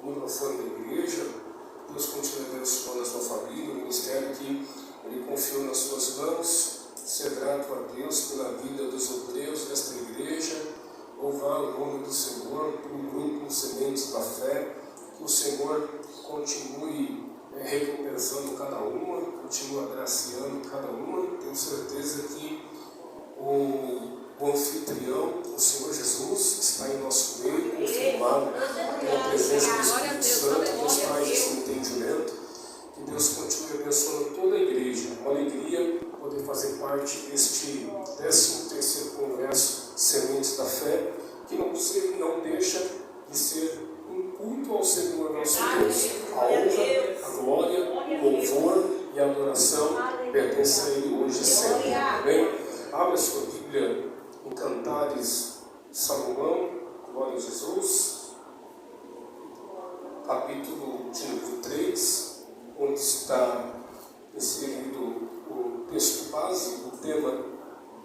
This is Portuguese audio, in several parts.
o microfone da igreja. Deus continue abençoando a sua família, o ministério que Ele confiou nas suas mãos. Ser grato a Deus pela vida dos obreiros desta igreja. Louvar o nome do Senhor pelo grupo Sementes da Fé. Que o Senhor continue recompensando cada uma, continue agraciando cada uma. Tenho certeza que o anfitrião, o Senhor Jesus, está em nosso meio, confirmado pela presença do Espírito Santo, que nos traz esse entendimento. Que Deus continue abençoando toda a igreja. Uma alegria poder fazer parte deste 13º Congresso Sementes da Fé, que não deixa de ser um culto ao Senhor nosso Deus. A honra, a glória, o louvor e a adoração pertencem a Ele hoje e sempre. Amém? Abra sua Bíblia em Cantares de Salomão, glória a Jesus, capítulo de número 3, onde está inserido o texto base, o tema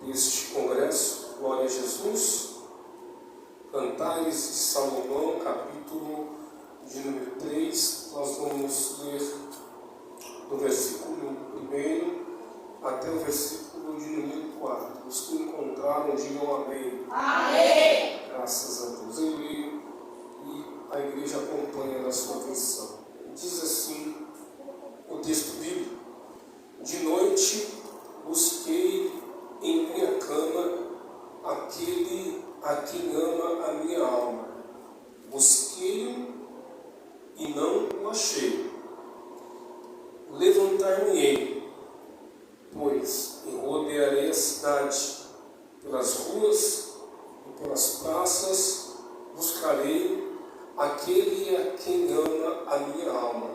deste congresso, glória a Jesus. Cantares de Salomão, capítulo de número 3, nós vamos ler do versículo 1 até o versículo de número 4. Os que encontraram, digam amém. Amém! Graças a Deus. Eu leio e a igreja acompanha na sua versão. Diz assim o texto bíblico: de noite busquei em minha cama aquele a quem ama a minha alma. Busquei-o e não o achei. Levantar-me-ei, pois rodearei a cidade, pelas ruas e pelas praças buscarei aquele a quem ama a minha alma.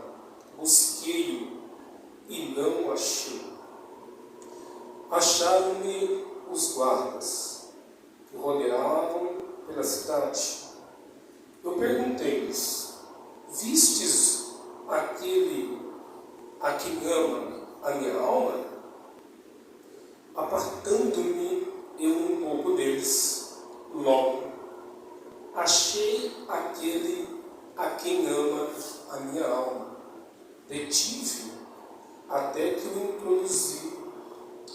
Busquei-o e não o achei. Acharam-me os guardas que rodeavam pela cidade. Eu perguntei-lhes: vistes aquele a quem ama a minha alma? Apartando-me eu um pouco deles, logo achei aquele a quem ama a minha alma. Detive-o até que o introduzi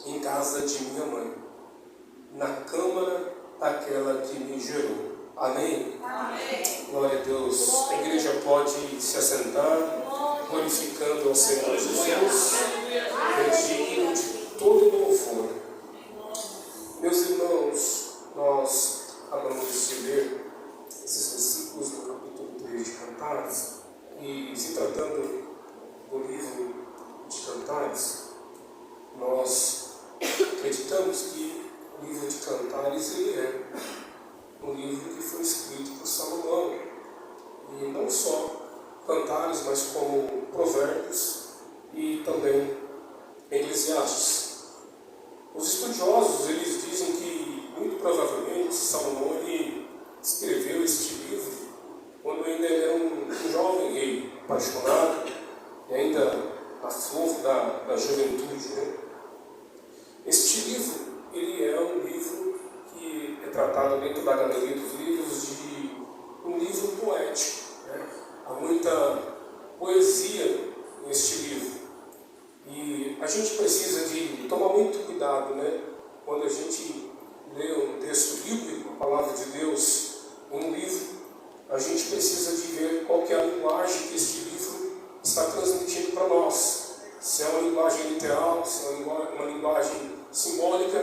em casa de minha mãe, na câmara daquela que me gerou. Amém? Amém! Glória a Deus. A igreja pode se assentar, glorificando ao Senhor Jesus, digno de todo louvor. Meus irmãos, nós acabamos de ler esses versículos no capítulo 3 de Cantares, e se tratando do livro de Cantares, nós acreditamos que o livro de Cantares ele é um livro que foi escrito por Salomão, e não só Cantares, mas como Provérbios e também Eclesiastes. Os estudiosos eles dizem que muito provavelmente Salomão ele escreveu este livro quando ainda era um jovem rei, apaixonado e ainda na flor da juventude, né? Este livro ele é um livro que é tratado dentro da galeria dos livros de um livro poético, né? Há muita poesia neste livro. E a gente precisa de tomar muito cuidado, né? Quando a gente lê um texto bíblico, a palavra de Deus, em um livro, a gente precisa de ver qual que é a linguagem que este livro está transmitindo para nós. Se é uma linguagem literal, se é uma linguagem simbólica,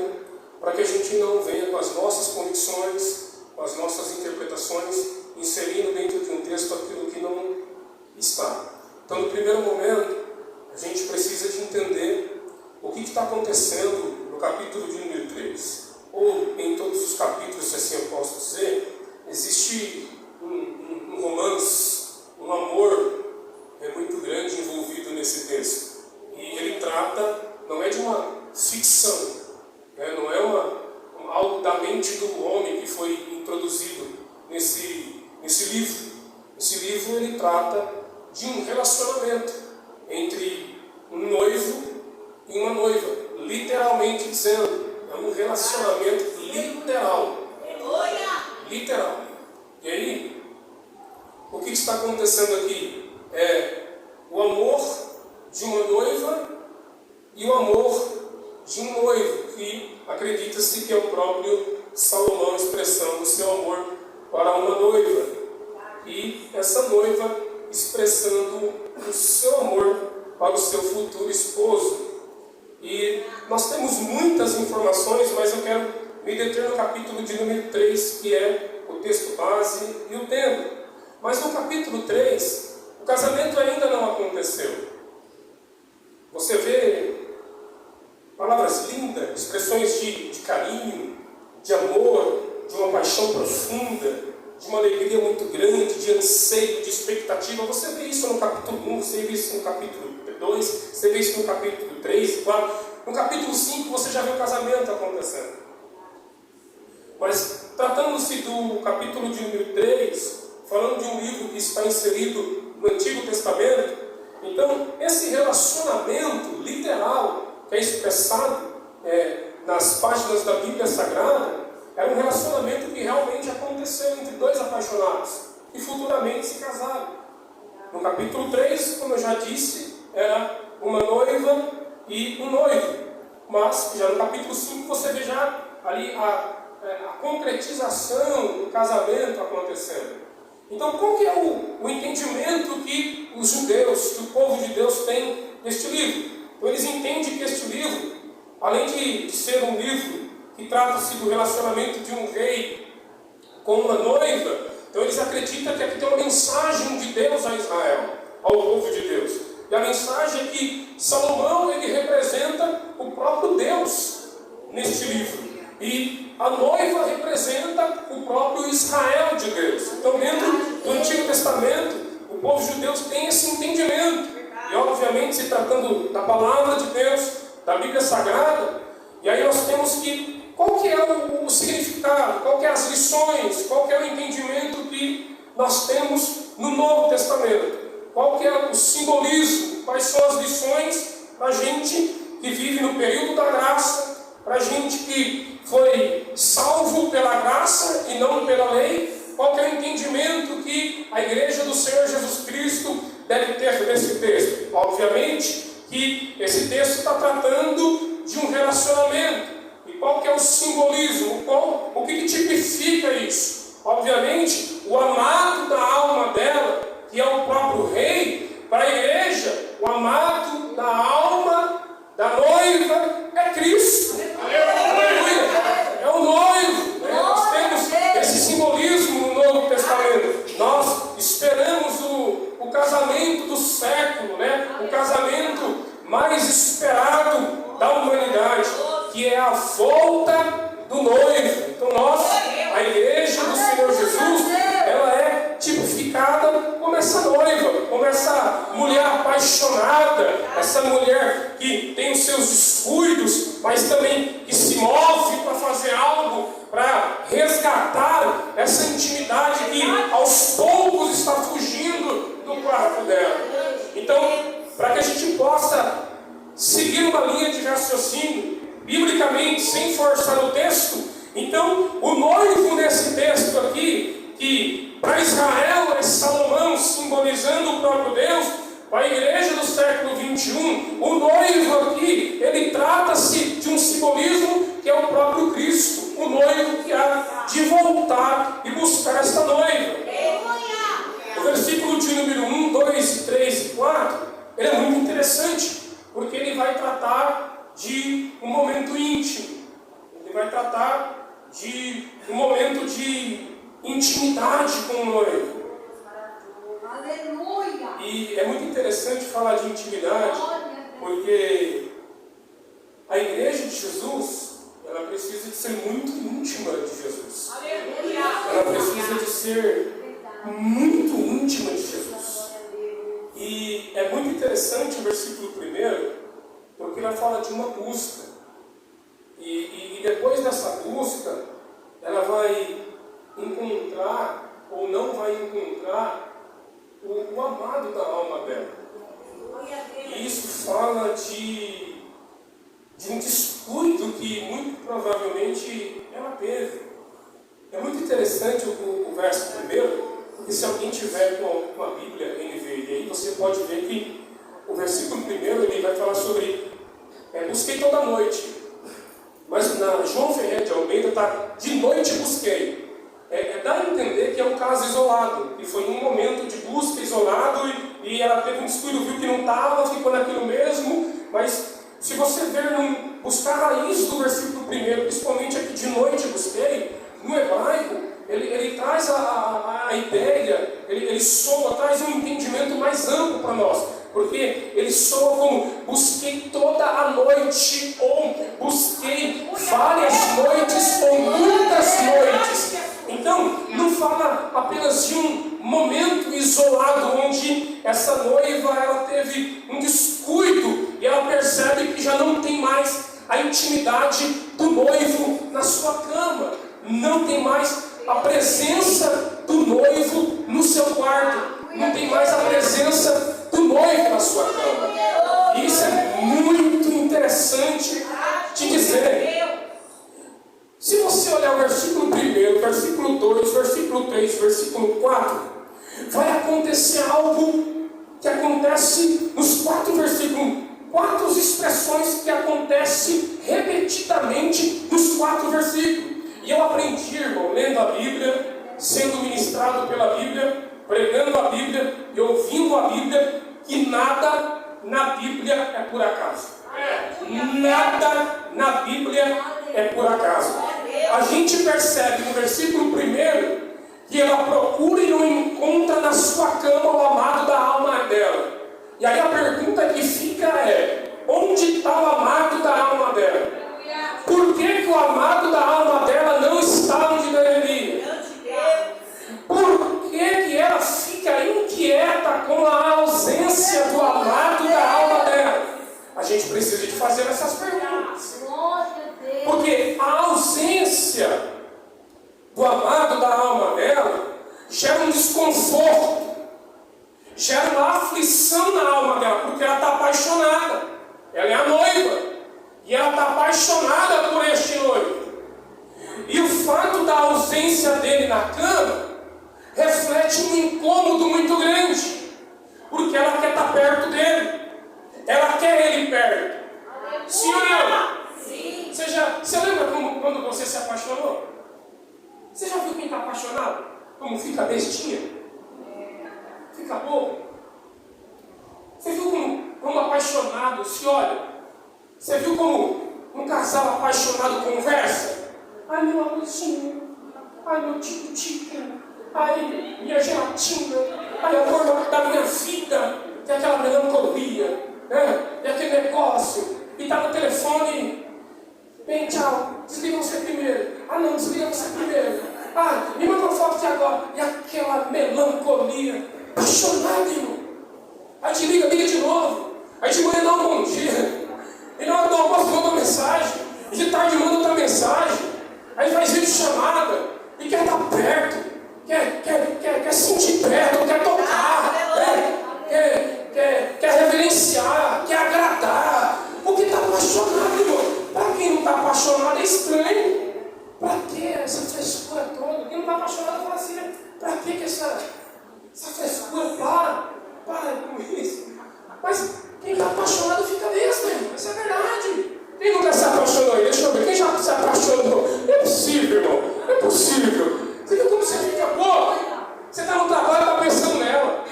para que a gente não venha com as nossas convicções, com as nossas interpretações, inserindo dentro de um texto aquilo que não está. Então, no primeiro momento, a gente precisa de entender o que está acontecendo no capítulo de número 3. Ou em todos os capítulos, se assim eu posso dizer, existe um romance, um amor muito grande envolvido nesse texto. E ele trata, não é de uma ficção, né? Não é algo da mente do homem que foi introduzido nesse livro. Esse livro ele trata de um relacionamento entre um noivo e uma noiva, literalmente dizendo, é um relacionamento literal. E aí, o que está acontecendo aqui? É o amor de uma noiva e o amor de um noivo, que acredita-se que é o próprio Salomão expressando o seu amor para uma noiva. E essa noiva expressando o seu amor para o seu futuro esposo. E nós temos muitas informações, mas eu quero me deter no capítulo de número 3, que é o texto base e o tema. Mas no capítulo 3, o casamento ainda não aconteceu. Você vê palavras lindas, expressões de carinho, de amor, de uma paixão profunda, de uma alegria muito grande, de anseio, de expectativa. Você vê isso no capítulo 1, você vê isso no capítulo 2, você vê isso no capítulo 3, 4. No capítulo 5 você já vê o casamento acontecendo. Mas tratando-se do capítulo de número 3, falando de um livro que está inserido no Antigo Testamento, então esse relacionamento literal que é expressado nas páginas da Bíblia Sagrada, era um relacionamento que realmente aconteceu entre dois apaixonados, que futuramente se casaram. No capítulo 3, como eu já disse, era uma noiva e um noivo. Mas já no capítulo 5 você vê já ali a concretização do casamento acontecendo. Então qual que é o entendimento que os judeus, que o povo de Deus tem deste livro? Então eles entendem que este livro, além de ser um livro que trata-se do relacionamento de um rei com uma noiva, então eles acreditam que aqui tem uma mensagem de Deus a Israel, ao povo de Deus. E a mensagem é que Salomão, ele representa o próprio Deus neste livro. E a noiva representa o próprio Israel de Deus. Então dentro do Antigo Testamento, o povo judeu tem esse entendimento. E obviamente se tratando da palavra de Deus, da Bíblia Sagrada, e aí nós temos que qual que é o significado, qual que é as lições, qual que é o entendimento que nós temos no Novo Testamento, qual que é o simbolismo, quais são as lições para a gente que vive no período da graça, para a gente que foi salvo pela graça e não pela lei, qual que é o entendimento que a igreja do Senhor Jesus Cristo deve ter nesse texto. Obviamente que esse texto está tratando de um relacionamento. E qual que é o simbolismo? O que tipifica isso? Obviamente, o amado da alma dela, que é o próprio rei, para a igreja, o amado da alma da noiva é Cristo. Aleluia! É o noivo. Né? Nós temos esse simbolismo no Novo Testamento. Nós esperamos o casamento do século, né? O casamento mais esperado da humanidade, que é a volta do noivo. Então nós, a igreja do Senhor Jesus, ela é tipificada como essa noiva, como essa mulher apaixonada, essa mulher que tem os seus descuidos, mas também que se move para fazer algo, para resgatar essa intimidade que aos poucos está fugindo do quarto dela. Então, para que a gente possa seguir uma linha de raciocínio, biblicamente, sem forçar o texto, então o noivo nesse texto aqui, que para Israel é Salomão simbolizando o próprio Deus, para a igreja do século 21, o noivo aqui, ele trata-se de um simbolismo que é o próprio Cristo, o noivo que há de voltar e buscar esta noiva. O versículo de número 1, 2, 3 e 4, ele é muito interessante, porque ele vai tratar de um momento íntimo. Ele vai tratar de um momento de intimidade com o noivo. Aleluia! E é muito interessante falar de intimidade, porque a igreja de Jesus, ela precisa de ser muito íntima de Jesus. Aleluia! Ela precisa de ser muito íntima de Jesus. E é muito interessante o versículo 1, porque ela fala de uma busca. E depois dessa busca, ela vai encontrar, ou não vai encontrar, o amado da alma dela. E isso fala de um descuido que muito provavelmente ela teve. É muito interessante o verso 1, E se alguém tiver com a Bíblia NVI, aí você pode ver que o versículo primeiro ele vai falar sobre busquei toda noite. Mas na João Ferreira de Almeida está de noite busquei. Dá a entender que é um caso isolado. E foi um momento de busca isolado e ela teve um descuido, viu que não estava, ficou naquilo mesmo. Mas se você ver, buscar a raiz do versículo primeiro, principalmente aqui de noite busquei, no hebraico, ele traz a ideia, ele soa, traz um entendimento mais amplo para nós. Porque ele soa como busquei toda a noite, ou busquei várias noites, ou muitas noites. Então, não fala apenas de um momento isolado, onde essa noiva ela teve um descuido, e ela percebe que já não tem mais a intimidade do noivo na sua cama. Não tem mais a presença do noivo no seu quarto. Não tem mais a presença do noivo na sua cama. E isso é muito interessante de dizer. Se você olhar o versículo 1, versículo 2, versículo 3, versículo 4, vai acontecer algo que acontece nos 4 versículos. 4 expressões que acontecem repetidamente nos 4 versículos. E eu aprendi, irmão, lendo a Bíblia, sendo ministrado pela Bíblia, pregando a Bíblia e ouvindo a Bíblia, que nada na Bíblia é por acaso. Nada na Bíblia é por acaso. A gente percebe no versículo 1 que ela procura e não encontra na sua cama o amado da alma dela. E aí a pergunta que fica é: onde está o amado da alma dela? Por que o amado da alma dela não está onde deveria? Por que ela fica inquieta com a ausência do amado da alma dela? A gente precisa de fazer essas perguntas. Porque a ausência do amado da alma dela gera um desconforto, gera uma aflição na alma dela, porque ela está apaixonada. Ela é a noiva e ela está apaixonada por este noivo. E o fato da ausência dele na cama reflete um incômodo muito grande, porque ela quer estar perto dele, ela quer ele perto. Sim ou não? Sim. Você lembra quando você se apaixonou? Você já viu quem está apaixonado? Como fica bestinha? Fica bobo? Você viu como apaixonado se olha? Você viu como um casal apaixonado conversa? Ai, meu amorzinho. Ai, meu tico-tico. Ai, minha gelatina. Ai, amor da minha vida. Tem aquela melancolia, né? E aquele negócio. E tá no telefone. Bem, tchau. Desliga você primeiro. Ah, não, desliga você primeiro. Ah, me manda uma foto aqui agora. E aquela melancolia. Apaixonado, irmão. Aí te liga de novo. Aí de manhã dá um bom dia. E na hora do almoço manda uma mensagem. E de tarde manda outra mensagem. Aí faz vídeo chamada. E quer estar perto. Quer sentir perto. Quer tocar. Quer reverenciar. Quer agradar. Porque está apaixonado, irmão. Para quem não está apaixonado é estranho. Para que essa frescura toda? Quem não está apaixonado fala assim, né? Para que essa frescura? Para com isso. Mas quem está apaixonado fica mesmo, irmão. Isso é verdade. Quem nunca se apaixonou aí? Deixa eu ver. Quem já se apaixonou? Não é possível, irmão. Não é possível. Você viu como você fica? Pô, você está no trabalho e está pensando nela.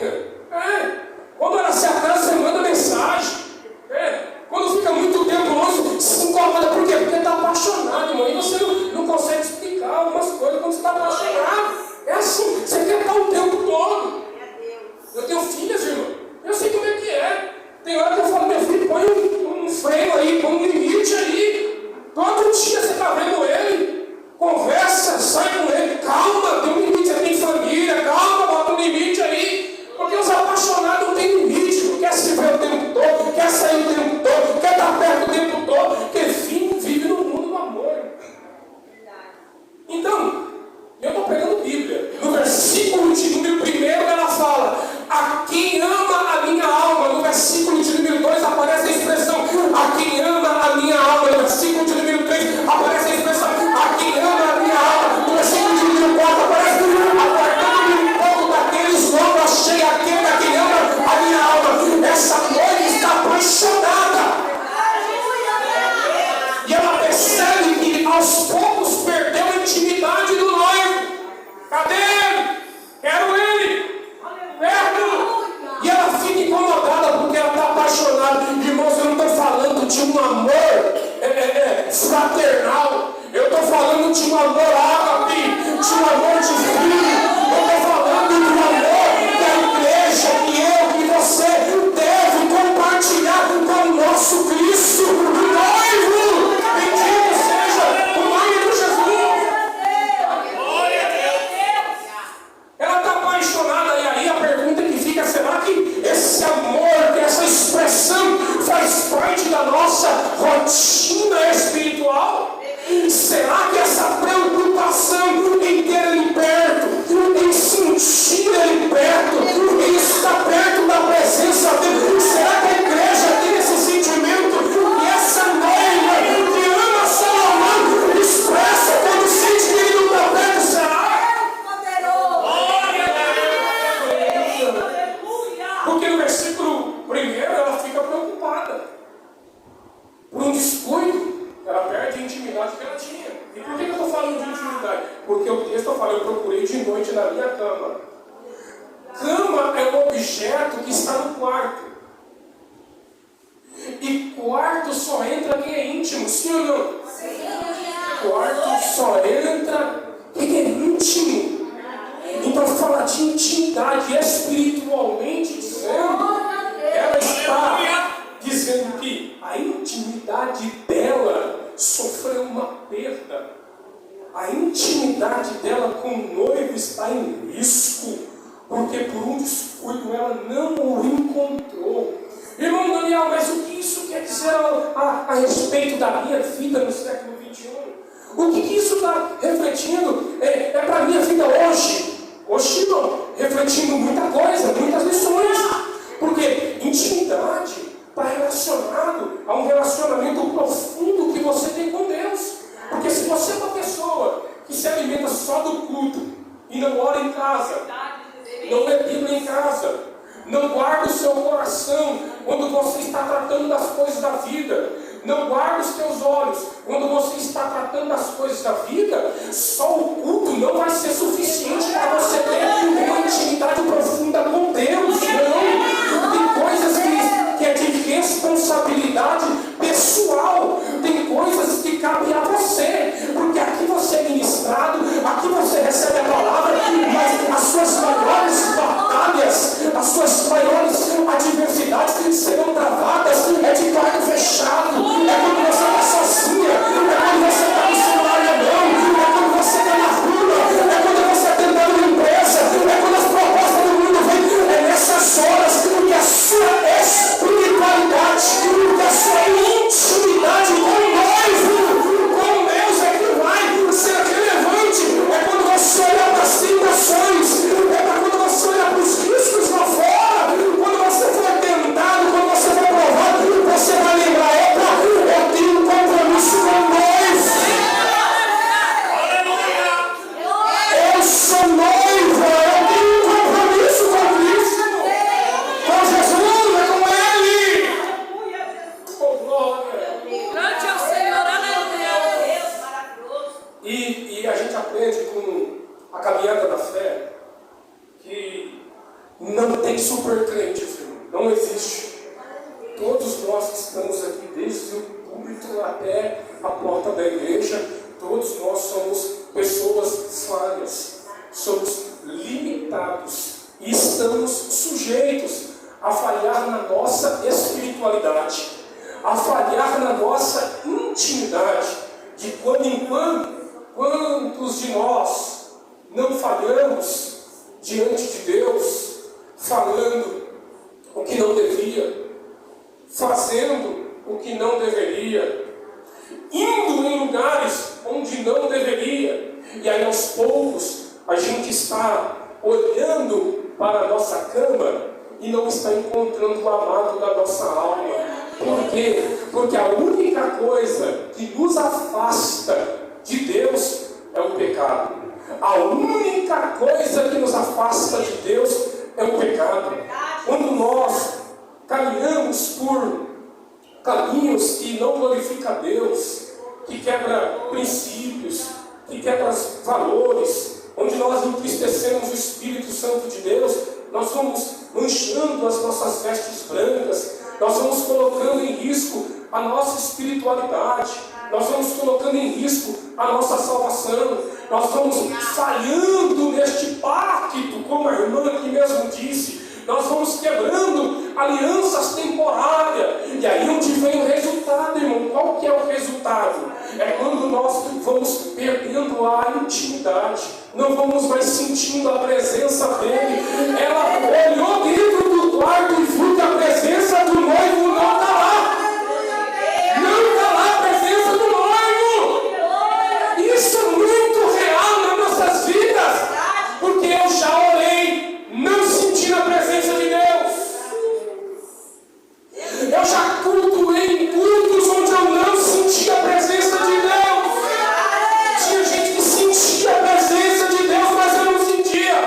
de um amor ágape, de um amor divino. Eu estou falando do amor da igreja que eu, que você deve compartilhar com o nosso Cristo, o noivo. Bendito seja o nome de Jesus. Ela está apaixonada, e aí a pergunta que fica: será que esse amor, que essa expressão faz parte da nossa rotina espiritual? Será que essa preocupação em ter Ele perto, em sentir Ele perto, em estar perto da presença dEle, será que a igreja tem esse sentimento? E essa noiva que ama Salomão expressa quando sente que Ele não está perto? Será? Porque no versículo 1 ela fica preocupada por um descuido. Ela perde a intimidade que ela tinha. E por que eu estou falando de intimidade? Porque o texto fala: eu procurei de noite na minha cama. Cama é um objeto que está no quarto. E quarto só entra quem é íntimo, sim ou não? Sim. Quarto só entra quem é íntimo. Então fala de intimidade, espiritualmente dizendo. Ela está dizendo que a intimidade dela sofreu uma perda. A intimidade dela com o noivo está em risco, porque por um descuido ela não o encontrou. Irmão Daniel, mas o que isso quer dizer a respeito da minha vida no século XXI? O que isso está refletindo para a minha vida hoje? Hoje não, refletindo muita coisa, muitas lições. Porque intimidade está relacionado a um relacionamento profundo que você tem com Deus. Porque se você é uma pessoa que se alimenta só do culto e não ora em casa, não lê Bíblia em casa, não guarda o seu coração quando você está tratando das coisas da vida, não guarda os teus olhos quando você está tratando das coisas da vida, só o culto não vai ser suficiente para você ter uma intimidade profunda com Deus. Não, tem coisas que é de responsabilidade pessoal, tem coisas que cabem a você, porque aqui você é ministrado, aqui você recebe a palavra, mas as suas maiores batalhas, as suas maiores adversidades serão travadas de quarto fechado. É quando você está sozinha, é quando você está no celular na mão, é quando você está na rua, é quando você está tentando uma empresa, é quando as propostas do mundo vêm. É nessas horas que a sua espiritualidade, que a sua intimidade com o noivo, com Deus, é que vai ser relevante. É quando você olha para as tentações, é quando você olha para os riscos lá fora, quando você for tentado, quando você for provado, você vai lembrar: eu tenho um compromisso com o noivo. Eu sou noiva, eu tenho um compromisso com Cristo, com Jesus, é com Ele. Oh, glória. Cante ao Senhor, aleluia. E a gente aprende com a caminhada da fé que não tem super crente, filho. Não existe. Todos nós que estamos aqui, desde o púlpito até a porta da igreja, todos nós somos pessoas falhas, somos limitados e estamos sujeitos a falhar na nossa espiritualidade, a falhar na nossa intimidade. De quando em quando, quantos de nós não falhamos diante de Deus, falando o que não devia, fazendo o que não deveria, indo em lugares onde não deveria, e aí aos poucos a gente está olhando para a nossa cama e não está encontrando o amado da nossa alma. Por quê? Porque a única coisa que nos afasta de Deus é o pecado. A única coisa que nos afasta de Deus é o pecado. Quando nós caminhamos por caminhos que não glorificam a Deus, que quebra princípios, que quebra valores, onde nós entristecemos o Espírito Santo de Deus, nós vamos manchando as nossas vestes brancas, nós vamos colocando em risco a nossa espiritualidade. nós vamos colocando em risco a nossa salvação, nós vamos falhando neste pacto, como a irmã aqui mesmo disse, nós vamos quebrando alianças temporárias, e aí onde vem o resultado, irmão? Qual que é o resultado? É quando nós vamos perdendo a intimidade, não vamos mais sentindo a presença dele. Ela olhou dentro do quarto e viu que a presença do noivo não está lá. Não está lá a presença do noivo. Isso é muito real nas nossas vidas, porque eu já orei, não senti a presença de Deus. Eu já cultuei em cultos onde eu não senti a presença de Deus. Tinha gente que sentia a presença de Deus, mas eu não sentia.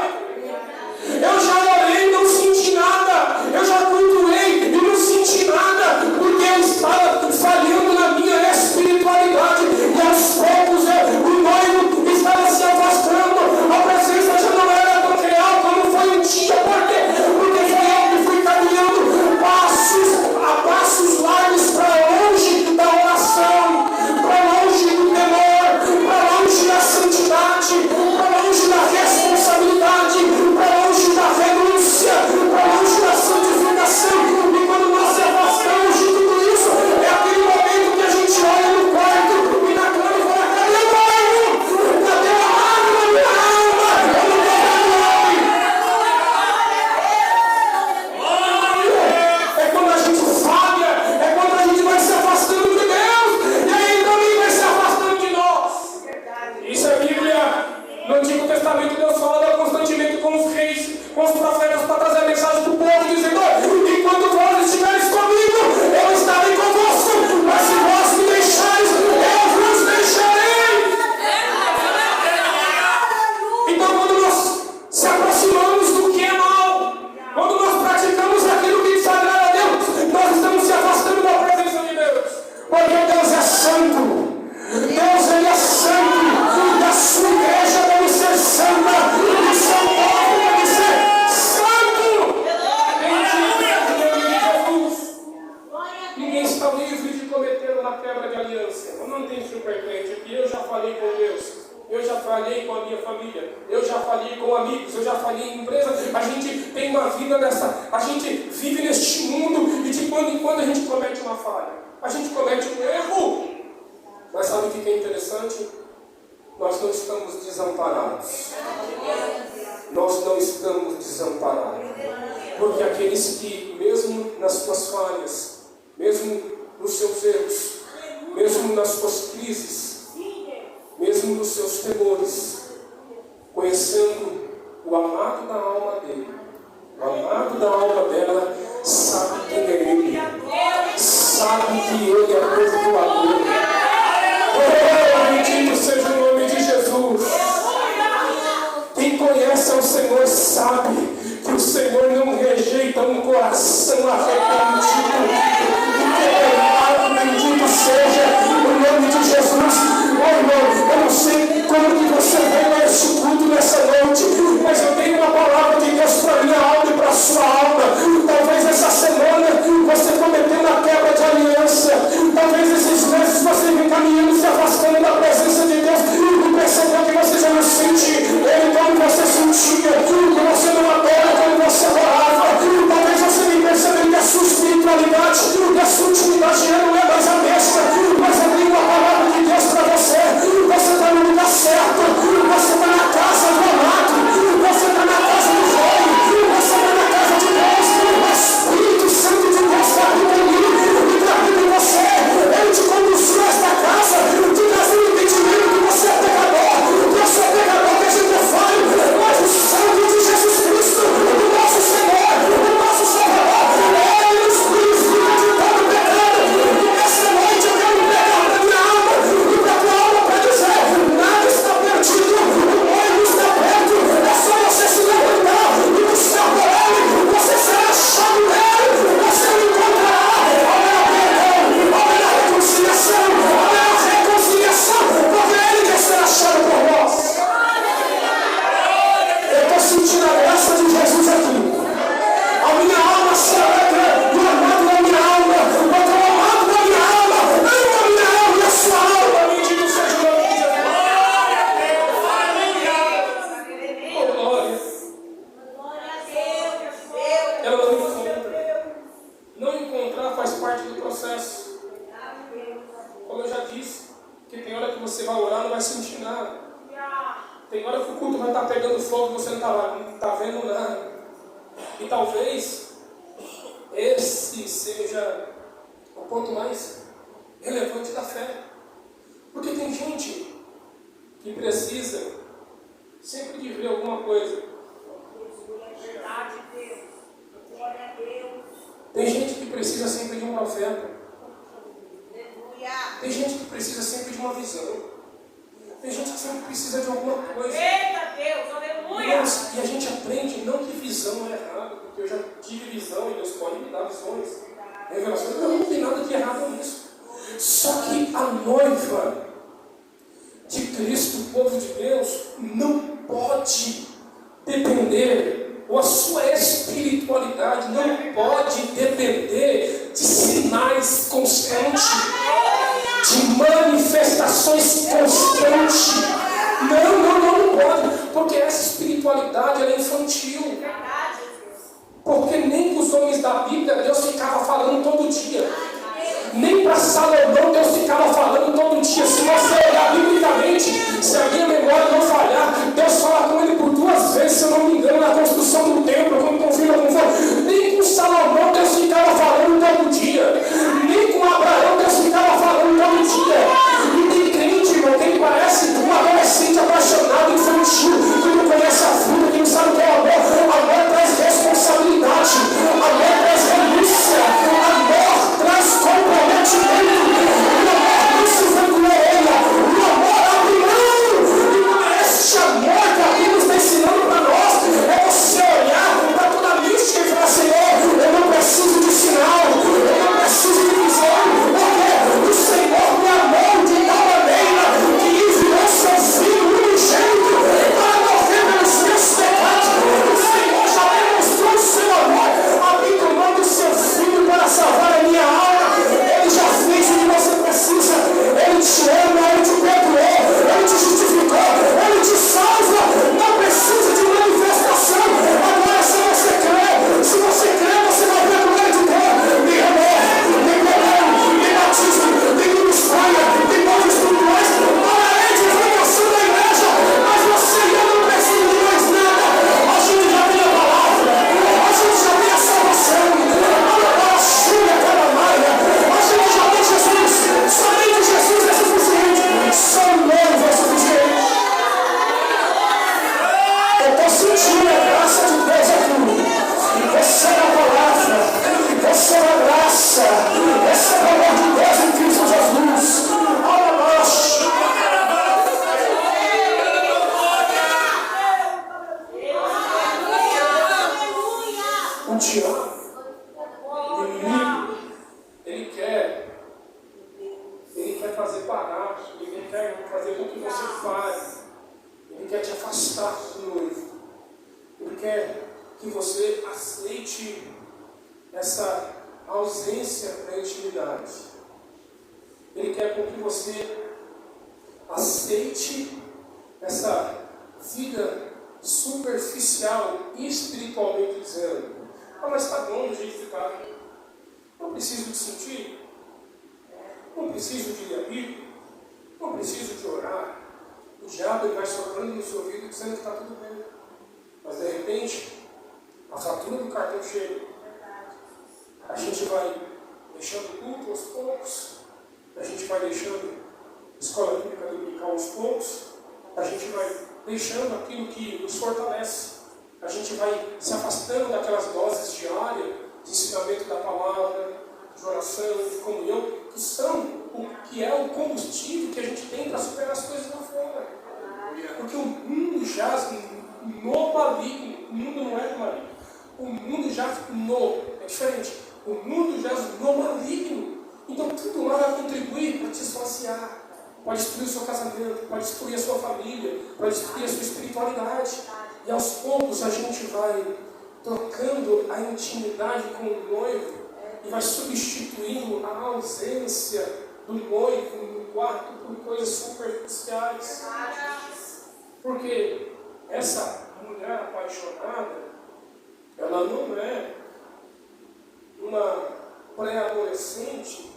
Eu já orei e não senti nada. Eu já cultuei e não senti nada, porque eu estava falhando na minha espiritualidade. E aos poucos o noivo estava se afastando. A presença já não era tão real como foi um dia. Por quê? Porque foi eu que fui caminhando passos largos para longe da oração, para longe do temor, para longe da santidade, para longe da responsabilidade, para longe da renúncia, para longe da santificação. E quando nós se afastamos de tudo isso, é aquele momento que a gente olha no quarto e na cama e fala: cadê o noivo? Cadê a água na minha alma? Eu não quero nada. É quando a gente falha, é quando a gente vai se afastando de Deus, e aí também vai se afastando de nós. Isso é Bíblia. No Antigo Testamento, Deus fala constantemente com os reis, com os profetas, para trazer a mensagem para o povo, dizendo: enquanto vós estiveres comigo, eu estarei convosco, mas se vós me deixares, eu vos deixarei. Então, quando nós se aproximamos do que é mal, quando nós praticamos aquilo que desagrada a Deus, nós estamos se afastando da presença de Deus, porque Deus é santo. Deus, Ele é santo, e a sua igreja deve ser santa, e o seu povo deve ser santo. Ninguém está livre de cometer uma quebra de aliança. Eu não tenho supercrente aqui, eu já falei com Deus, eu já falei com a minha família, eu já falei com amigos, eu já falei em empresa. A gente tem uma vida nessa, a gente vive neste mundo, e de quando em quando a gente comete uma falha, a gente comete um erro. Mas sabe o que é interessante? Nós não estamos desamparados. Nós não estamos desamparados. Porque aqueles que, mesmo nas suas falhas, mesmo nos seus erros, mesmo nas suas crises, mesmo nos seus temores, conhecendo o amado da alma dele, o amado da alma dela, sabe quem é ele, sabe que ele é perdoador. Oh, bendito seja o nome de Jesus. Quem conhece ao Senhor sabe que o Senhor não rejeita um coração arrependido e quebrantado. Bendito seja o nome de Jesus. Oh, irmão, eu não sei como que você veio a este culto nessa noite, mas eu tenho uma palavra de Deus para a minha alma e para a sua alma. Talvez essa semana você cometeu uma quebra de aliança. Talvez esses meses você vem caminhando, se afastando da presença de Deus, e percebeu que você já não sente Ele como você sentia, que você não adora como você adorava. Talvez você vem percebendo que a sua espiritualidade ela não encontra. Não encontrar faz parte do processo. Como eu já disse, que tem hora que você vai orar e não vai sentir nada. Tem hora que o culto vai estar pegando fogo e você não está vendo nada. E talvez esse seja o ponto mais relevante da fé. Porque tem gente que precisa sempre de ver alguma coisa. Tem gente que precisa sempre de um profeta. Tem gente que precisa sempre de uma visão. Tem gente que sempre precisa de alguma coisa. Eita Deus, aleluia! E a gente aprende não que visão é errado, porque eu já tive visão e Deus pode me dar visões, revelações. Não tem nada de errado nisso. Só que a noiva de Cristo, o povo de Deus, não pode depender, ou a sua espiritualidade não pode depender de sinais constantes, de manifestações constantes. Não pode, porque essa espiritualidade ela é infantil. Porque nem para os homens da Bíblia Deus ficava falando todo dia. Nem para Salomão Deus ficava falando todo dia. Se você olhar biblicamente, se a minha memória não falhar, Deus fala com ele por 2 vezes, se eu não me engano, na construção do templo, quando confirma como foi. Nem com Salomão Deus ficava falando todo dia. Nem com Abraão Deus ficava falando todo dia. E tem crente, irmão, que parece um adolescente apaixonado, infantil, que não conhece a fruta, que não sabe o que é amor. Amor traz responsabilidade. Amor traz renúncia. Amor traz comprometimento. O amor não se vanglória. O amor abre mão. E não é este amor que a Bíblia está ensinando para nós. É você olhar para toda a mística e falar: Senhor, eu não preciso de sinal. Eu não preciso de visão. Porque o Senhor me amou de tal maneira que enviou seu Filho unigênito para morrer pelos meus pecados. O Senhor já demonstrou o seu amor, abrindo mão do seu Filho para salvar a minha alma. Ele já fez o que você precisa. Ele te ama, Ele te perdoou, Ele te justificou, Ele te salva. Não precisa de manifestação. Agora, se você crê, você vai ver o glória de Deus. Tem amor, tem perdão, tem batismo, tem ministério, tem dons espirituais. Para a edificação da igreja. Mas você e eu não precisa de mais nada. A gente já tem a palavra, a gente já tem a salvação. A chuva é cada malha. A gente já tem Jesus. Somente Jesus é suficiente. Só o noivo é suficiente. Eu estou sentindo a graça de Deus aqui. Você é a palavra. Você é a graça. Esse é o amor de Deus em Cristo Jesus. O diabo, o inimigo, ele quer fazer parar, ele quer fazer com que você faz, ele quer te afastar do noivo, ele quer que você aceite essa ausência da intimidade, ele quer com que você aceite essa vida superficial, espiritualmente dizendo: mas está bom do jeito que está. Não preciso de sentir. Não preciso de ler a Bíblia. Não preciso de orar. O diabo ele vai soprando no seu ouvido dizendo que está tudo bem. Mas de repente, a fatura do cartão chega. A gente vai deixando o culto aos poucos. A gente vai deixando a escola bíblica dominical aos poucos. A gente vai deixando aquilo que nos fortalece. A gente vai se afastando daquelas doses diárias de ensinamento da palavra, de oração, de comunhão, que é o combustível que a gente tem para superar as coisas lá fora. Porque o mundo jaz no maligno. O mundo não é no maligno. O mundo jaz é diferente. O mundo jaz no maligno. Então tudo lá vai contribuir para te esvaziar. Pode destruir o seu casamento, pode destruir a sua família, pode destruir a sua espiritualidade. E aos poucos a gente vai trocando a intimidade com o noivo e vai substituindo a ausência do noivo no quarto por coisas superficiais. Porque essa mulher apaixonada, ela não é pré-adolescente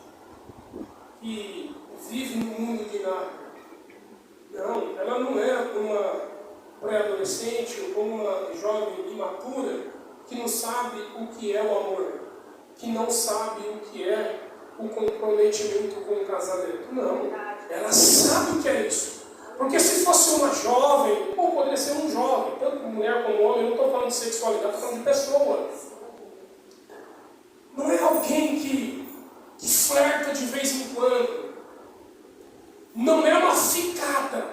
que vive no mundo de Nárnia. Não, ela não é uma pré-adolescente ou uma jovem imatura que não sabe o que é o amor, que não sabe o que é o comprometimento com o casamento. Não, ela sabe o que é isso. Porque se fosse uma jovem, ou poderia ser um jovem, tanto mulher como homem, eu não estou falando de sexualidade, estou falando de pessoa. Não é alguém que flerta de vez em quando. Não é uma ficada.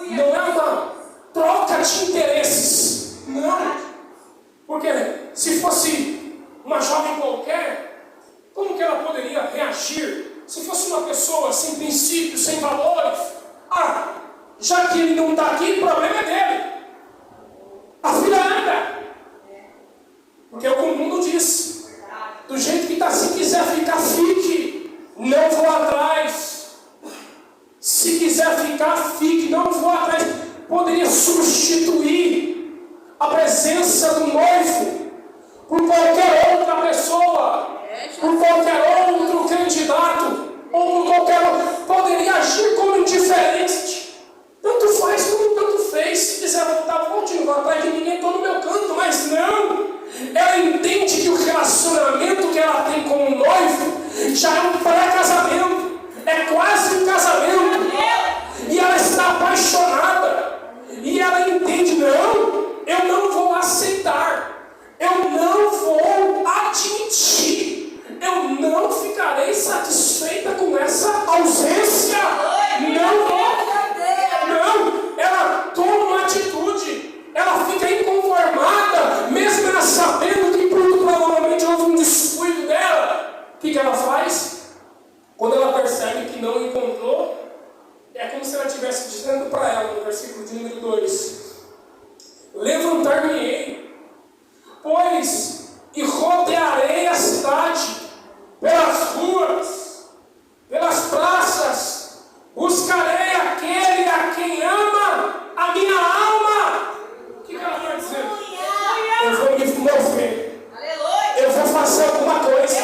Não é uma troca de interesses. Não. Porque se fosse uma jovem qualquer, como que ela poderia reagir? Se fosse uma pessoa sem princípios, sem valores, já que ele não está aqui, o problema é dele. A filha anda. Porque é o que o mundo diz. Do jeito que está, se quiser ficar, fique. Não vou atrás. Se quiser ficar, fique. Não vou atrás. Poderia substituir a presença do noivo por qualquer outra pessoa, por qualquer outro candidato, ou por qualquer outro. Poderia agir como indiferente. Tanto faz como tanto fez. Se quiser voltar, volte, não vou atrás de ninguém, estou no meu canto. Mas não. Ela entende que o relacionamento que ela tem com o noivo já é um pré-casamento. É quase um casamento. E ela está apaixonada. E ela entende, não, eu não vou aceitar. Eu não vou admitir. Eu não ficarei satisfeita com essa ausência. Não vou. Não, ela toma uma atitude. Ela fica inconformada, mesmo ela sabendo que muito provavelmente houve um descuido dela. O que ela faz? Quando ela percebe que não encontrou, é como se ela estivesse dizendo para ela, no versículo de número 2: levantar-me-ei, pois, e rodearei a cidade, pelas ruas, pelas praças, buscarei aquele a quem ama a minha alma. O que ela está dizendo? Eu vou me mover. Eu vou fazer alguma coisa.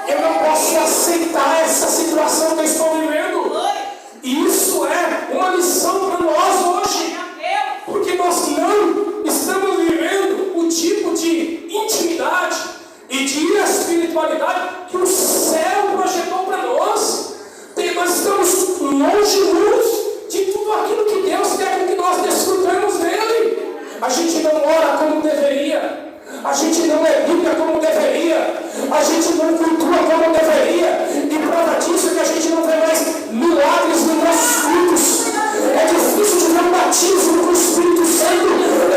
Eu não posso aceitar essa situação que eu estou vivendo. E isso é uma lição para nós hoje. Porque nós não estamos vivendo o tipo de intimidade e de espiritualidade que o céu projetou para nós. Nós estamos longe de tudo aquilo que Deus quer que nós desfrutemos dele. A gente não ora como deveria. A gente não é Bíblia como deveria. A gente não cultua como deveria. E prova disso é que a gente não vê mais milagres nos nossos cultos. É difícil de ver um batismo com o Espírito Santo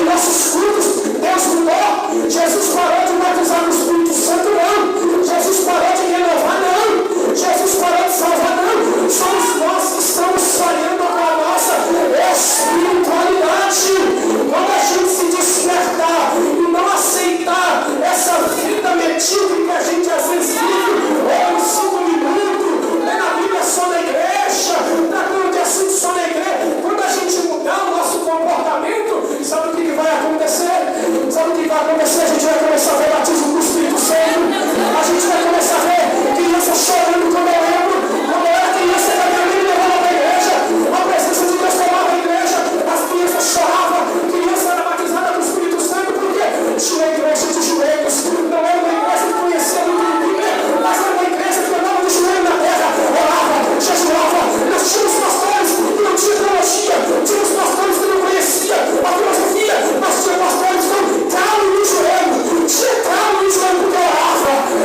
em nossos cultos. Deus mudou. Jesus parou de batizar no Espírito Santo, não. Jesus parou de renovar, não. Jesus parou de salvar, não. Somos nós que estamos falhando com a nossa espiritualidade. Quando a gente se despertar e não aceitar essa vida medíocre que a gente às vezes vive, ou em 5 minutos, lê na Bíblia só na igreja, tratando de assunto só na igreja, quando a gente mudar o nosso comportamento, sabe o que vai acontecer? Sabe o que vai acontecer? A gente vai começar a ver batismo com o Espírito Santo, a gente vai começar a ver crianças chorando quando eu lembro, quando eu era criança, eu era me levava para a igreja, a presença de Deus tomava a igreja, as crianças choravam, a criança era batizada com o Espírito Santo, porque tinha a igreja de joelhos, não era uma igreja que conhecia muito de Bíblia, mas era uma igreja que andava de joelho na terra, orava, jejuava. Nós tínhamos pastores que não tinham teologia, tínhamos pastores que não conheciam a filosofia, mas tinha pastores que não calo no joelho, tinha calo no joelho porque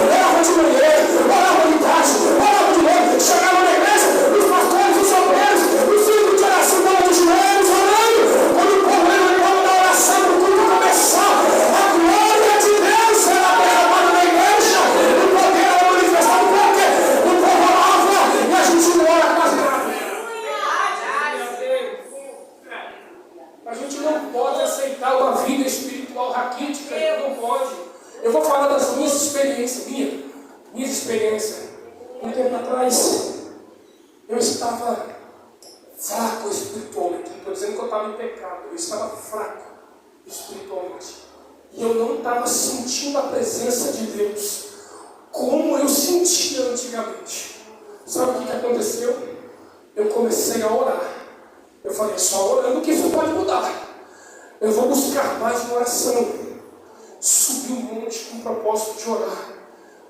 orava de manhã, orava de tarde, orava de noite, chegava na igreja, os pastores, os obreiros, os filhos de oração estavam de joelhos orando. Quando o povo levantava da oração para o culto começar, a glória de Deus era derramada na igreja, o poder era manifestado porque o povo orava e a gente não ora quase nada. A gente não pode aceitar uma vida espiritual raquítica, não pode. Eu vou falar das minhas experiências, minhas experiências. Um tempo atrás, eu estava fraco espiritualmente. Não estou dizendo que eu estava em pecado, eu estava fraco espiritualmente. E eu não estava sentindo a presença de Deus. sentia antigamente. Sabe o que aconteceu? Eu comecei a orar. Eu falei, é só orando que isso pode mudar. Eu vou buscar mais uma oração. Subi um monte com o propósito de orar.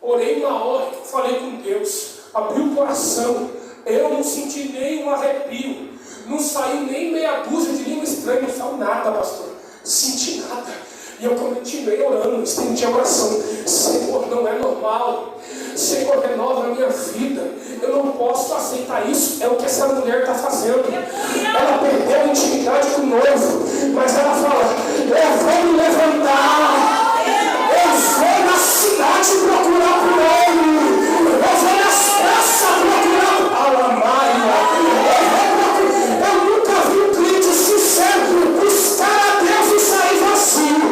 Orei uma hora, falei com Deus, abri o coração. Eu não senti nem um arrepio, não saiu nem meia dúzia de língua estranha, não saiu nada, pastor. Senti nada. E eu continuei orando, estendi a oração. Senhor, não é normal. Senhor, renova a minha vida. Eu não posso aceitar isso. É o que essa mulher está fazendo. Ela perdeu a intimidade com o noivo, mas ela fala, eu vou me levantar. Eu vou na cidade procurar por ele. Eu vou nas praças procurar por Alamaia. Eu nunca vi um crente sincero buscar a Deus e sair vazio.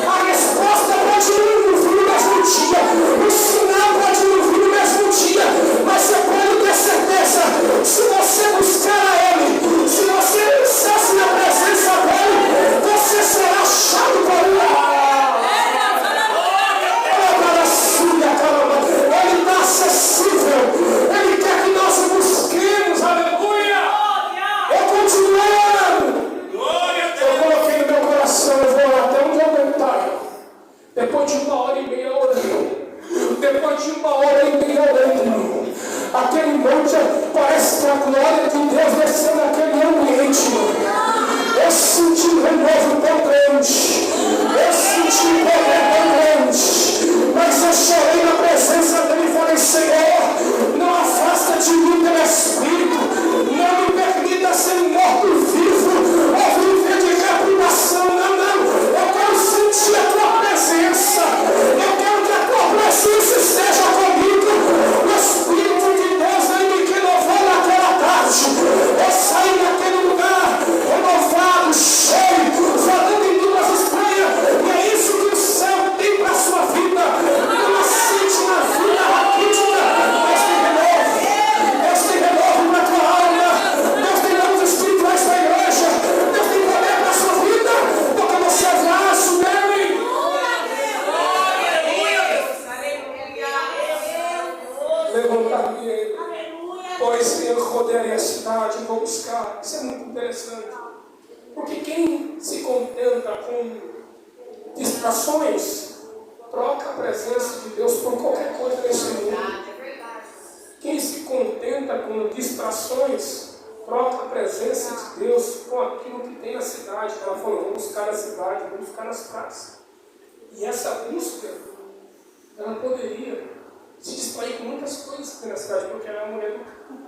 A resposta pode não vir no mesmo dia, o sinal pode não vir no mesmo dia, mas você pode ter certeza, se você buscar a Ele, se você pensasse na presença dEle, você será achado por Ele. Ele está acessível, Ele quer que nós o busquemos, aleluia. Eu continuo orando. Eu coloquei no meu coração, eu vou até onde eu aguentar. Depois de 1h30 orando, depois de 1h30 orando, aquele monte parece que a glória de Deus desceu naquele ambiente. Eu senti um renovo tão grande, eu senti um poder tão grande, mas eu chorei na presença dele e falei, Senhor, não afasta de mim teu Espírito, não me permita ser morto vivo, ou viver de reprovação, não, eu quero sentir a tua presença, eu quero que a tua presença esteja comigo. O Espírito de Deus ele me renovou naquela tarde, eu saí daquele lugar renovado, cheio, falando em línguas estranhas, e é isso que o céu tem para a sua vida. Não aceite uma vida raquítica, Deus tem renovo para a tua alma, Deus tem novos espirituais para a igreja, Deus tem poder para a sua vida, porque você é vaso dele. Levantar-me, pois eu rodearei a cidade e vou buscar. Isso é muito interessante, porque quem se contenta com distrações troca a presença de Deus por qualquer coisa nesse mundo. Quem se contenta com distrações troca a presença de Deus com aquilo que tem na cidade. Ela falou, vamos buscar na cidade, vamos buscar nas praças. E essa busca, ela poderia se distrair com muitas coisas que tem na cidade, porque ela é uma mulher do campo.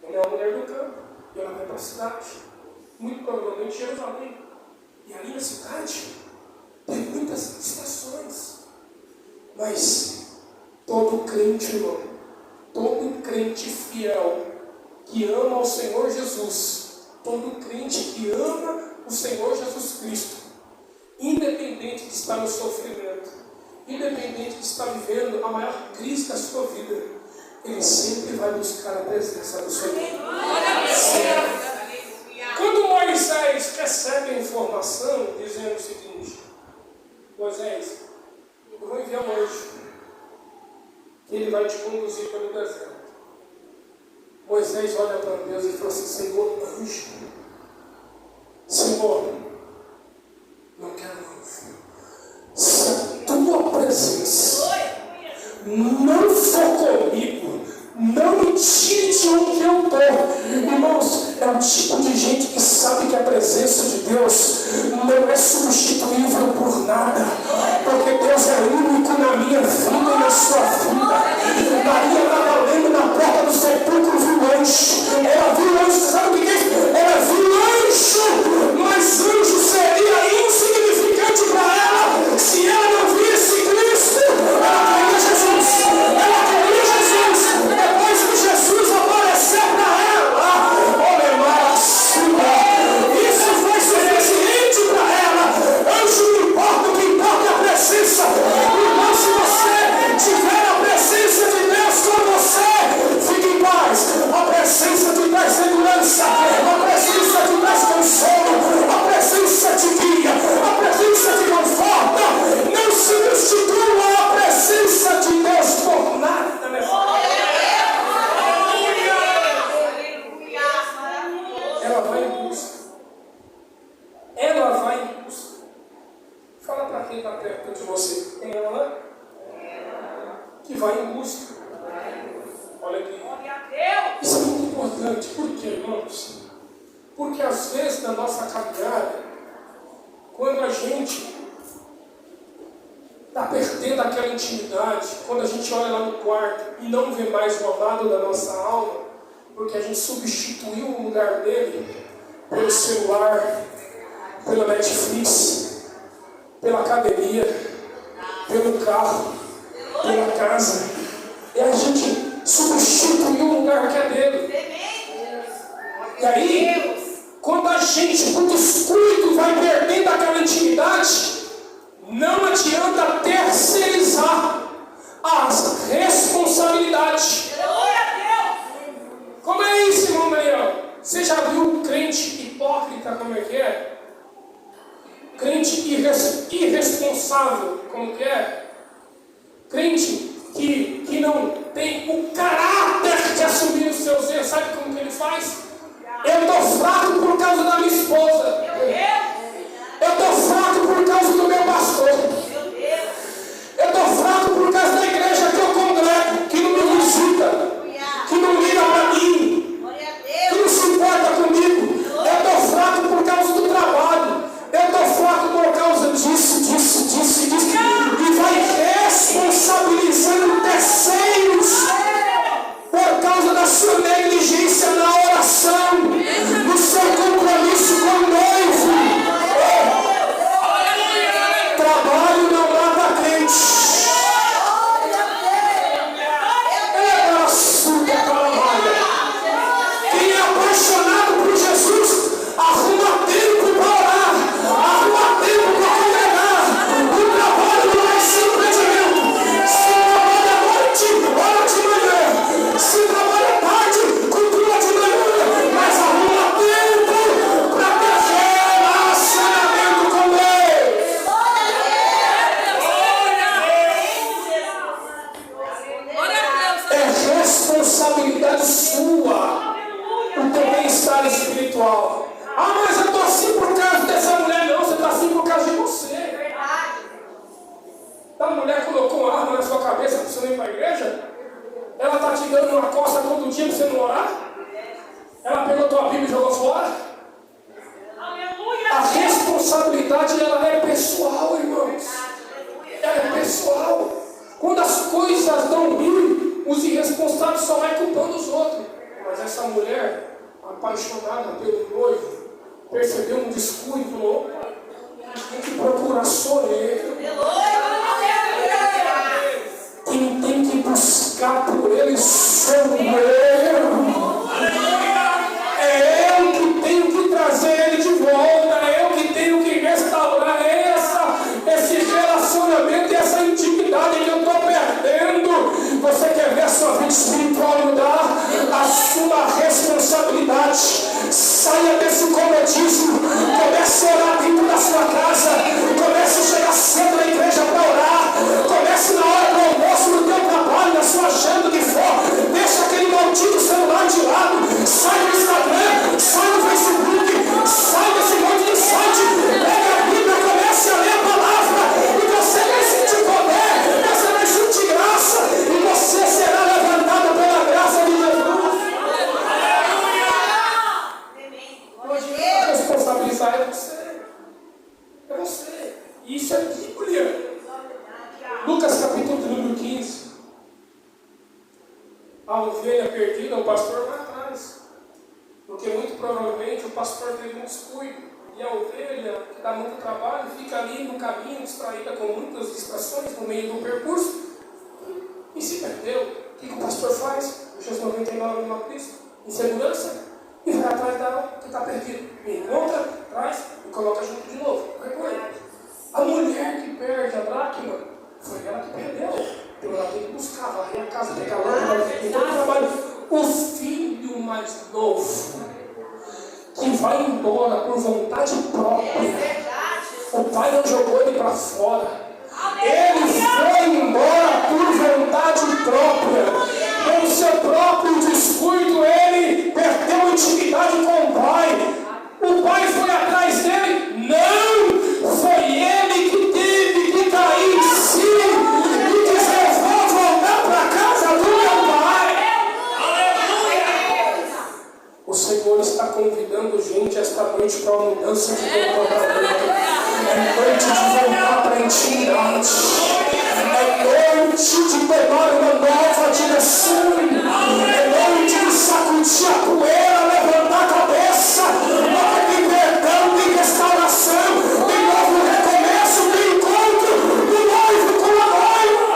Ela é uma mulher do campo. E ela vai para a cidade, muito provavelmente Jerusalém. E ali na cidade tem muitas distrações. Mas todo crente, irmão, todo crente fiel que ama ao Senhor Jesus, todo crente que ama o Senhor Jesus Cristo, independente de estar no sofrimento, independente de estar vivendo a maior crise da sua vida, ele sempre vai buscar a presença do Senhor. Quando Moisés recebe a informação dizendo o seguinte, Moisés, eu vou enviar um anjo, que ele vai te conduzir pelo deserto. Moisés olha para Deus e fala assim, Senhor, anjo, Senhor, não quero anjo. Se a tua presença não for comigo, não me tire de onde eu estou. Irmãos, é o tipo de gente que sabe que a presença de Deus não é substituível por nada, porque Deus é único na minha vida e na sua vida. Maria Madalena na porta do sepulcro viu o anjo. Ela viu o anjo, sabe o que é? Ela viu o anjo, mas anjo seria insignificante para ela se ela não visse Cristo. Ela queria Jesus, ela queria Jesus. Depois que Jesus apareceu para ela, isso foi suficiente para ela. Anjo não importa, o que importa é a que vai em busca. Olha aqui. Glória a Deus. Isso é muito importante. Por quê, irmãos? Porque às vezes na nossa caminhada, quando a gente está perdendo aquela intimidade, quando a gente olha lá no quarto e não vê mais o amado da nossa alma, porque a gente substituiu o lugar dele pelo celular, pela Netflix, pela academia, pelo carro, pela casa, e a gente substituiu o lugar que é dele. E aí, quando a gente, por descuido, vai perdendo aquela intimidade, não adianta terceirizar as responsabilidades. Como é isso, irmão Daniel? Você já viu um crente hipócrita, como é que é? Crente irresponsável, como que é? Crente que não tem o caráter de assumir os seus erros. Sabe como que ele faz? Eu estou fraco por causa da minha esposa. Eu estou fraco por causa do meu pastor. Eu estou fraco por causa da igreja que eu congrego, que não me visita, que não liga para mim, que não se importa comigo. Eu estou fraco por causa do trabalho. Eu estou fraco por causa disso. E vai responsabilizando terceiros por causa da sua negligência na oração, no seu compromisso com o noivo. Trabalho não mata crente. É açúcar para malha. Quem é apaixonado por Jesus, arruma tempo para orar, arruma tempo para congregar. O trabalho não é simplesmente. Se trabalha à noite, ora de manhã. Se trabalha à tarde, cultua de manhã. Mas arruma tempo para ter relacionamento com Deus. É responsabilidade sua o teu bem-estar espiritual. Ah, mas eu estou assim por causa dessa mulher. Não, você está assim por causa de você. A mulher colocou uma arma na sua cabeça para você não ir para a igreja? Ela está te dando uma costa todo dia para você não orar? Ela pegou tua Bíblia e jogou fora? A responsabilidade ela é pessoal, irmãos. Ela é pessoal. Quando as coisas dão ruim, os irresponsáveis só vai culpando os outros. Mas essa mulher, apaixonada pelo noivo, percebeu um descuido, falou: tem que procurar só ele. Quem tem que buscar por ele sou eu. É eu que tenho que trazer ele de volta. É eu que tenho que restaurar esse relacionamento e essa intimidade que eu estou perdendo. Você quer ver a sua vida espiritual mudar? Assuma a responsabilidade. Saia desse comodismo. Comece a orar dentro da sua casa. Comece a chegar cedo na igreja para orar. Comece na hora do almoço, no teu trabalho, na sua agenda, o que for. Deixa aquele maldito celular de lado. Sai do Instagram, sai do Facebook, sai desse monte de site. Pega a Bíblia, comece a ler a palavra. E você vai sentir poder, você vai sentir graça. E você será levantado pela graça de Jesus. Responsabilizar é você. É você. E isso é Bíblia. Lucas capítulo número 15. A ovelha perdida, o pastor vai atrás. Porque muito provavelmente o pastor teve um descuido. E a ovelha, que dá muito trabalho, fica ali no caminho, distraída com muitas distrações no meio do percurso. E se perdeu. O que o pastor faz? Deixa os 99 numa pista, em segurança, e vai atrás da que está perdida. Encontra, traz e coloca junto de novo. A mulher que perde a dracma, foi ela que perdeu. Então ela tem que buscar, varrer a casa, pegar a lâmpada, então trabalho. O filho mais novo, que vai embora por vontade própria, o pai não jogou ele para fora. Ele foi embora por vontade própria. Com o seu próprio descuido, ele perdeu a intimidade com o pai. O pai foi atrás dele? Não! Foi ele que teve que cair em si e dizer: vou voltar noite de tomar uma nova direção, é noite de sacudir a poeira, levantar a cabeça, porque tem perdão, tem restauração, tem novo recomeço, tem encontro do noivo com a noiva.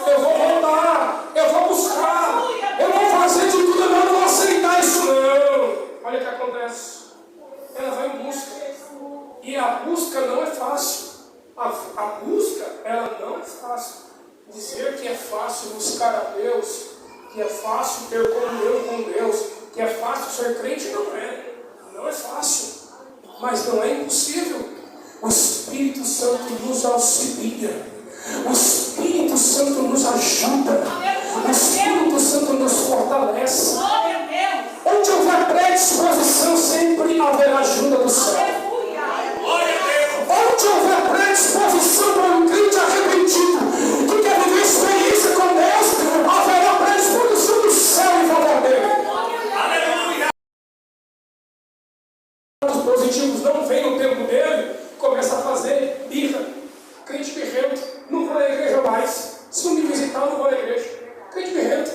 Eu vou voltar, eu vou buscar, eu vou fazer de tudo, eu não vou aceitar isso não. Olha o que acontece, ela vai em busca, e a busca não é fácil. A busca, ela não é fácil. Dizer que é fácil buscar a Deus, que é fácil ter comunhão com Deus, que é fácil ser crente, não é fácil, mas não é impossível. O Espírito Santo nos auxilia, o Espírito Santo nos ajuda, o Espírito Santo nos fortalece. Onde houver predisposição, sempre haverá ajuda do céu. Onde houver predisposição para um crente arrependido que quer viver experiência com Deus, haverá predisposição do céu em favor dele. Aleluia! Os positivos não vêm no tempo dele, começa a fazer birra. Crente birrento, não vou na igreja mais. Se não me visitar, eu não vou na igreja. Crente birrento,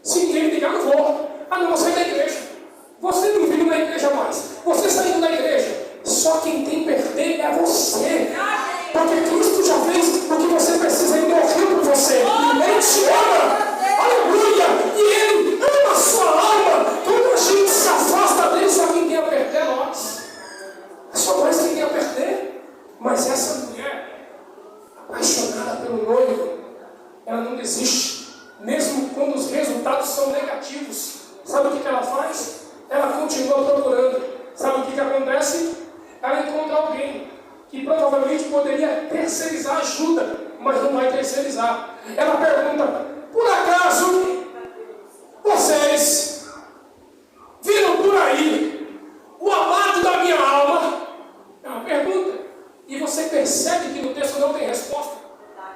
se ninguém me ligar, eu não vou. Não vou sair da igreja. Você não vive na igreja mais. Você saindo da igreja. Só quem tem perder é você. Porque Cristo já fez o que você precisa. Ele morreu por você. Ele te ama. Aleluia. E Ele ama a sua alma. Quando a gente se afasta dele, só quem tem a perder é nós. É só nós quem tem a perder. Mas essa mulher, apaixonada pelo noivo, ela não desiste. Mesmo quando os resultados são negativos. Sabe o que ela faz? Ela continua procurando. Sabe o que acontece? Ela encontra alguém que provavelmente poderia terceirizar ajuda, mas não vai terceirizar. Ela pergunta: por acaso vocês viram por aí o amado da minha alma? É uma pergunta. E você percebe que no texto não tem resposta.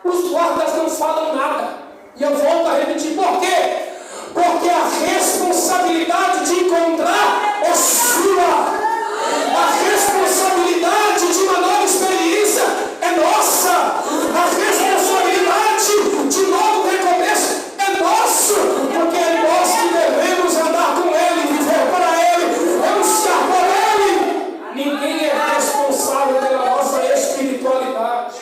Os guardas não falam nada. E eu volto a repetir: por quê? Porque a responsabilidade de encontrar é sua. A responsabilidade de uma nova experiência é nossa. A responsabilidade de novo recomeço é nosso. Porque é nós que devemos andar com Ele, viver para Ele, anunciar por Ele. Ninguém é responsável pela nossa espiritualidade.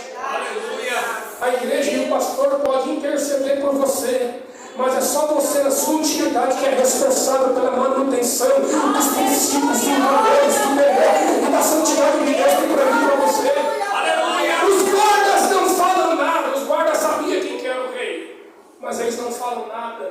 A igreja e o pastor podem interceder por você. Mas é só você na sua intimidade que é responsável pela manutenção dos princípios do Deus, do melhor e da santidade que Deus tem para você. Aleluia! Os guardas não falam nada. Os guardas sabiam quem era o rei, mas eles não falam nada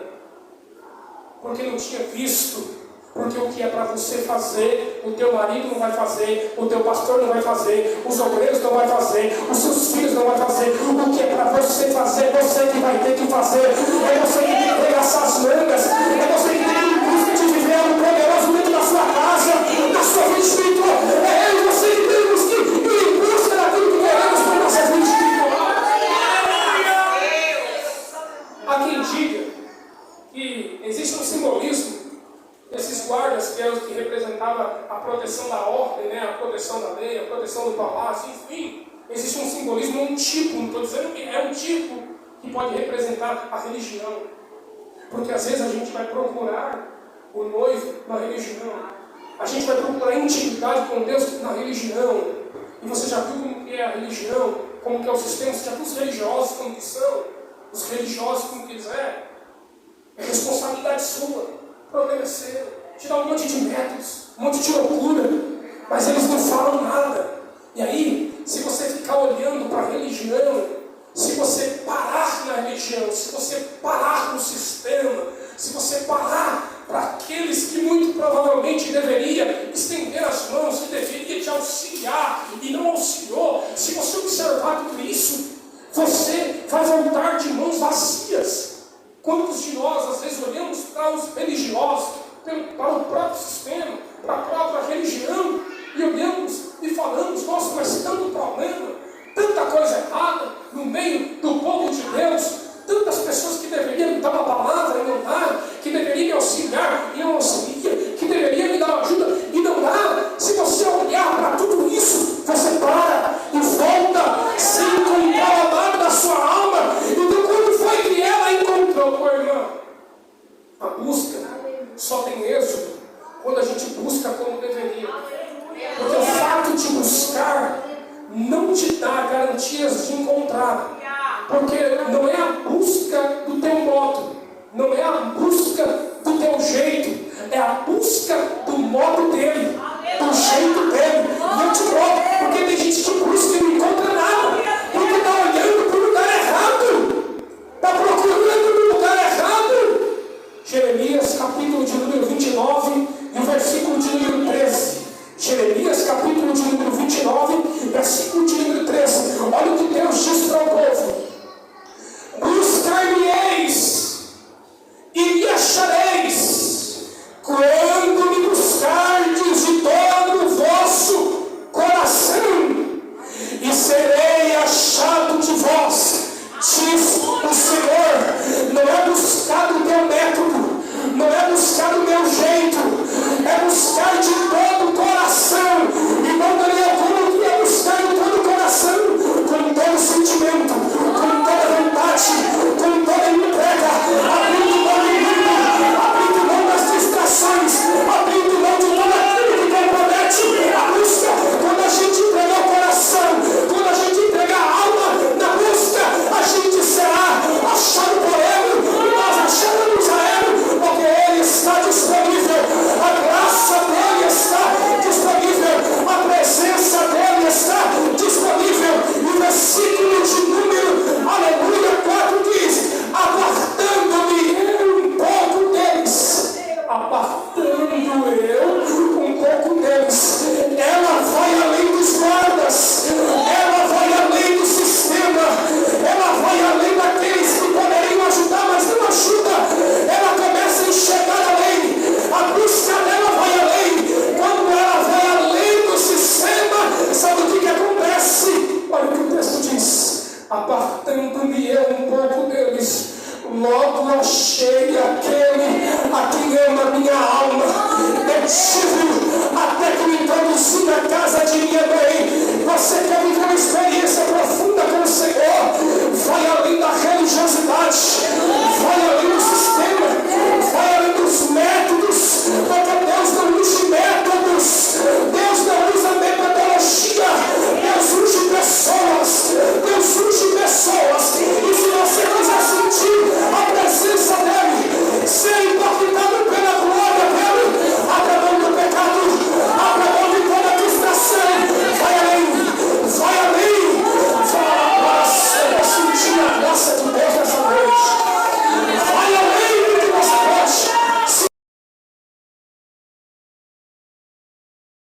porque não tinha visto. Porque o que é para você fazer, o teu marido não vai fazer, o teu pastor não vai fazer, os obreiros não vai fazer, os seus filhos não vai fazer. O que é para você fazer, você que vai ter que fazer. É você que tem que arregaçar as mangas. É você que tem que ir em busca de viver algo poderoso dentro da sua casa, na sua vida espiritual. É eu e você que temos que ir em busca daquilo que queremos para a nossa vida espiritual. Há quem diga que existe um simbolismo. Esses guardas, que eram os que representavam a proteção da ordem, né? A proteção da lei, a proteção do palácio, enfim. Existe um simbolismo, um tipo, não estou dizendo que é um tipo que pode representar a religião. Porque às vezes a gente vai procurar o noivo na religião. A gente vai procurar intimidade com Deus na religião. E você já viu como que é a religião, como que é o sistema, você já viu os religiosos como que são? Os religiosos como que eles é? É responsabilidade sua. O problema é seu. Te dá um monte de métodos, um monte de loucura, mas eles não falam nada. E aí, se você ficar olhando para a religião, se você parar na religião, se você parar no sistema, se você parar para aqueles que muito provavelmente deveria estender as mãos, que deveria te auxiliar e não auxiliou, se você observar tudo isso, você vai voltar de mãos vazias. Quantos de nós, às vezes, olhamos para os religiosos, para o próprio sistema, para a própria religião, e olhamos e falamos: nossa, mas tanto problema, tanta coisa errada no meio do povo de Deus, tantas pessoas que deveriam me dar uma palavra e não dar, que deveriam me auxiliar e não auxilia, que deveriam me dar uma ajuda e não dá. Se você olhar para tudo isso, você para e volta sem encontrar a encontrar. Porque não é a busca do teu modo, não é a busca do teu jeito, é a busca do modo dele, do jeito dele. E eu te provo, porque tem gente que busca e não encontra nada, porque está olhando para o lugar errado, está procurando no lugar errado. Jeremias capítulo de número 29 e o versículo de número 13. Jeremias capítulo de número 29, versículo de número 13. Olha o que Deus diz para o povo: buscar-me-eis e me achareis, quando me buscardes de todo o vosso coração, e serei achado de vós, diz o Senhor. Não é buscar o teu método, não é buscar o meu jeito, é buscar de todo o coração. Irmão Daniel, como que é buscar de todo o coração? Com todo sentimento, com toda vontade, com toda entrega, abrindo mão do mundo, abrindo mão das distrações, abrindo mão de tudo aquilo que compromete a busca. Quando a gente entregar o coração, quando a gente entregar a alma na busca, a gente será achado por ele, e nós acharemos a ele, porque ele está disponível, a graça dele está disponível, a presença dele está disponível. E o versículo de número, aleluia, 4 diz: apartando-me eu um pouco deles, apartando eu um pouco deles. Ela vai além dos guardas, ela vai além do sistema, ela vai além daqueles que poderiam ajudar, mas não ajuda. Ela começa a enxergar além, a busca dela vai além. Quando ela vai além do sistema, sabe o que acontece? Olha o que o texto diz: apartando-me eu um pouco deles, logo achei aquele a quem ama minha alma. Eu tive até que me introduzi na casa de minha mãe,